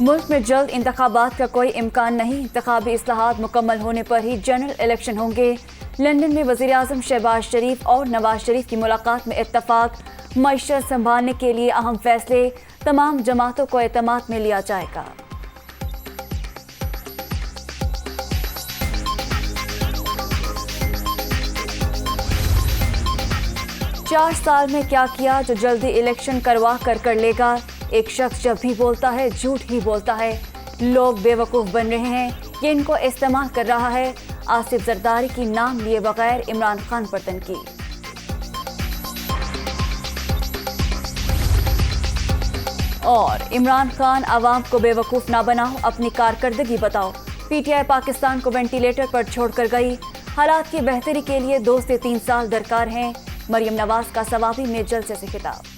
मुल्क में जल्द इंतखाबात का कोई इम्कान नहीं, इंतखाबी इस्लाहात मुकम्मल होने पर ही जनरल इलेक्शन होंगे। लंदन में वज़ीर-ए-आज़म शहबाज शरीफ और नवाज शरीफ की मुलाकात में इत्तफाक, मईशत संभालने के लिए अहम फैसले तमाम जमातों को एतमाद में लिया जाएगा। चार साल में क्या किया जो जल्दी इलेक्शन करवा कर लेगा। एक शख्स जब भी बोलता है झूठ ही बोलता है। लोग बेवकूफ़ बन रहे हैं, ये इनको इस्तेमाल कर रहा है। आसिफ जरदारी की नाम लिए बगैर इमरान खान पर तनकीद। और इमरान खान आवाम को बेवकूफ़ ना बनाओ, अपनी कारकर्दगी बताओ। पीटीआई पाकिस्तान को वेंटिलेटर पर छोड़कर गई। हालात की बेहतरी के लिए 2 से 3 साल दरकार हैं। मरियम नवाज का सवाबी में जलसे से खिताब।